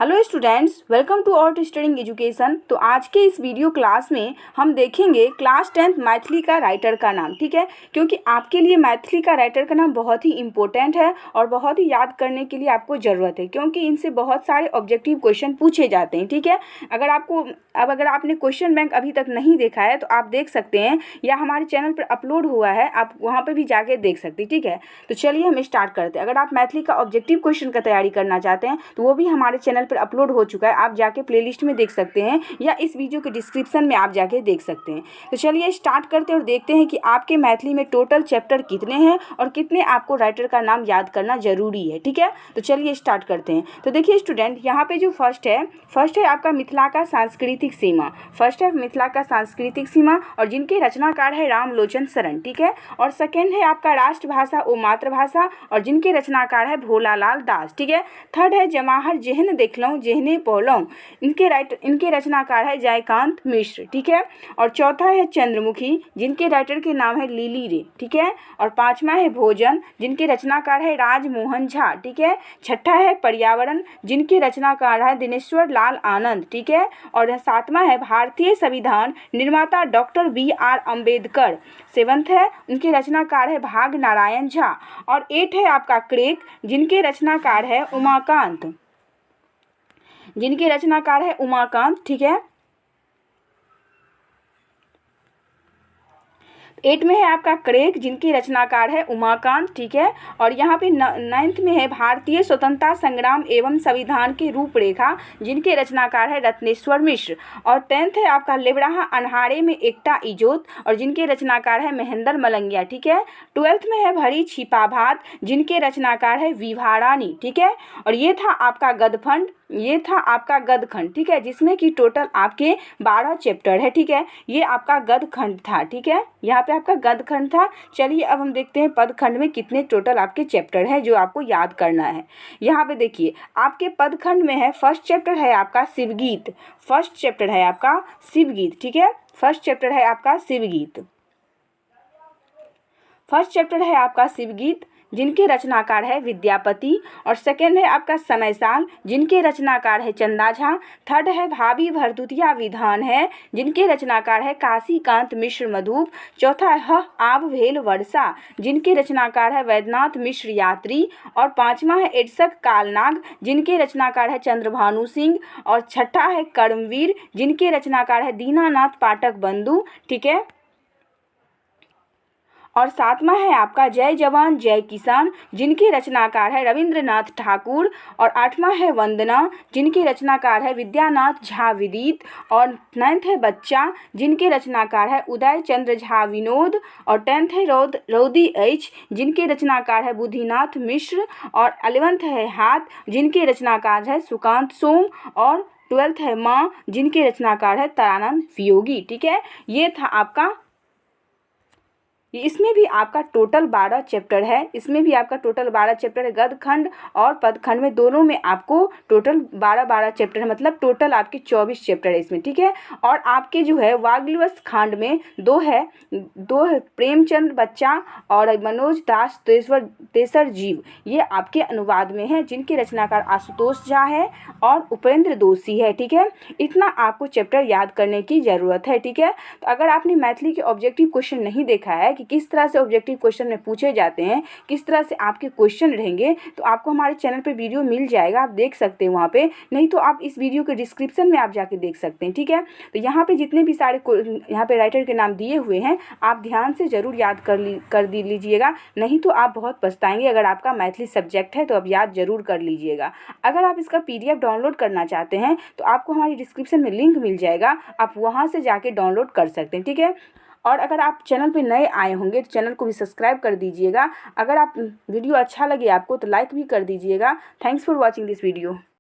Hello students, welcome to our studying education. तो आज के इस वीडियो क्लास में हम देखेंगे क्लास 10th मैथिली का राइटर का नाम। ठीक है, क्योंकि आपके लिए मैथिली का राइटर का नाम बहुत ही इंपॉर्टेंट है और बहुत ही याद करने के लिए आपको ज़रूरत है, क्योंकि इनसे बहुत सारे ऑब्जेक्टिव क्वेश्चन पूछे जाते हैं। ठीक है, अगर आपने क्वेश्चन बैंक अभी तक नहीं देखा है तो आप देख सकते हैं, या हमारे चैनल पर अपलोड हुआ है, आप वहाँ पर भी जाके देख सकते हैं। ठीक है, तो चलिए हम स्टार्ट करते हैं। अगर आप मैथिली का ऑब्जेक्टिव क्वेश्चन का तैयारी करना चाहते हैं तो वो भी हमारे चैनल पर अपलोड हो चुका है, आप जाके प्लेलिस्ट में देख सकते हैं या इस वीडियो के डिस्क्रिप्शन में आप जाके देख सकते हैं। तो चलिए स्टार्ट करते हैं और देखते हैं कि आपके मैथिली में टोटल चैप्टर कितने हैं और कितने आपको राइटर का नाम याद करना जरूरी है। ठीक है, तो चलिए स्टार्ट करते हैं। तो देखिए स्टूडेंट, यहाँ पे जो फर्स्ट है आपका मिथिला का सांस्कृतिक सीमा। फर्स्ट है मिथिला का सांस्कृतिक सीमा और जिनके रचनाकार है रामलोचन शरण। ठीक है, और सेकेंड है आपका राष्ट्रभाषा ओ मातृभाषा और जिनके रचनाकार है भोलालाल दास। ठीक है, थर्ड है जमाहर जेहन देखलौं जेहने पौलौं, इनके रचनाकार है जयकांत मिश्र। ठीक है, और चौथा है चंद्रमुखी, जिनके राइटर के नाम है लिली रे। ठीक है, और पांचवा है भोजन, जिनके रचनाकार है राजमोहन झा। ठीक है, छठा है पर्यावरण, जिनके रचनाकार है दिनेश्वर लाल आनंद। ठीक है, और सातवां है भारतीय संविधान निर्माता डॉक्टर BR अम्बेडकर। सेवंथ है उनके रचनाकार है भाग नारायण झा। और 8 है आपका क्रेक, जिनके रचनाकार है उमाकांत। ठीक है, 8 में है आपका क्रेक, जिनके रचनाकार है उमाकांत। ठीक है, और यहाँ पे 9th में है भारतीय स्वतंत्रता संग्राम एवं संविधान की रूपरेखा, जिनके रचनाकार है रत्नेश्वर मिश्र। और 10th है आपका लेबड़ाहा अन्हारे में एकता इजोत और जिनके रचनाकार है महेंद्र मलंगिया। ठीक है, 12th में है भरी छिपा भात, जिनके रचनाकार है विभा रानी। ठीक है, और ये था आपका गदखंड। ठीक है, जिसमें कि टोटल आपके 12 चैप्टर है। ठीक है, ये आपका गदखंड था। ठीक है, यहाँ पे आपका गदखंड था। चलिए अब हम देखते हैं पदखंड में कितने टोटल आपके चैप्टर हैं जो आपको याद करना है। यहाँ पे देखिए आपके पदखंड में है, फर्स्ट चैप्टर है आपका शिवगीत। ठीक है, फर्स्ट चैप्टर है आपका शिवगीत, जिनके रचनाकार है विद्यापति। और सेकेंड है आपका समय साल, जिनके रचनाकार है चंदा झा। थर्ड है भाभी भरदुतिया विधान है, जिनके रचनाकार है काशीकांत मिश्र मधुप। चौथा है आब भेल वर्षा, जिनके रचनाकार है वैद्यनाथ मिश्र यात्री। और पांचवा है एडसक कालनाग, जिनके रचनाकार है चंद्रभानु सिंह। और छठा है कर्मवीर, जिनके रचनाकार है दीनानाथ पाठक बंधु। ठीक है, और सातवां है आपका जय जवान जय किसान, जिनके रचनाकार है रविंद्रनाथ ठाकुर। और आठवां है वंदना, जिनके रचनाकार है विद्यानाथ झा विदित। और 9th है बच्चा, जिनके रचनाकार है उदय चंद्र झा विनोद। और 10th है रौदी एच, जिनके रचनाकार है बुद्धिनाथ मिश्र। और 11th है हाथ, जिनके रचनाकार है सुकांत सोम। और 12th है माँ, जिनके रचनाकार है तारानंद वियोगी। ठीक है, ये था आपका, इसमें भी आपका टोटल 12 चैप्टर है। गदखंड और पदखंड में दोनों में आपको टोटल 12 चैप्टर है, मतलब टोटल आपके 24 चैप्टर है इसमें। ठीक है, और आपके जो है वाग्विलास खंड में दो है प्रेमचंद बच्चा और मनोज दास तेसर जीव, ये आपके अनुवाद में है, जिनके रचनाकार आशुतोष झा है और उपेंद्र दोषी है। ठीक है, इतना आपको चैप्टर याद करने की ज़रूरत है। ठीक है, तो अगर आपने मैथिली के ऑब्जेक्टिव क्वेश्चन नहीं देखा है कि किस तरह से ऑब्जेक्टिव क्वेश्चन में पूछे जाते हैं, किस तरह से आपके क्वेश्चन रहेंगे, तो आपको हमारे चैनल पे वीडियो मिल जाएगा, आप देख सकते हैं वहाँ पे। नहीं तो आप इस वीडियो के डिस्क्रिप्शन में आप जाके देख सकते हैं। ठीक है, तो यहाँ पे जितने भी सारे यहाँ पे राइटर के नाम दिए हुए हैं, आप ध्यान से ज़रूर याद कर लीजिएगा, नहीं तो आप बहुत पछताएंगे। अगर आपका मैथिली सब्जेक्ट है तो आप याद जरूर कर लीजिएगा। अगर आप इसका PDF डाउनलोड करना चाहते हैं तो आपको हमारी डिस्क्रिप्शन में लिंक मिल जाएगा, आप वहाँ से जाके डाउनलोड कर सकते हैं। ठीक है, और अगर आप चैनल पे नए आए होंगे तो चैनल को भी सब्सक्राइब कर दीजिएगा। अगर आप वीडियो अच्छा लगे आपको तो लाइक भी कर दीजिएगा। Thanks for watching this video.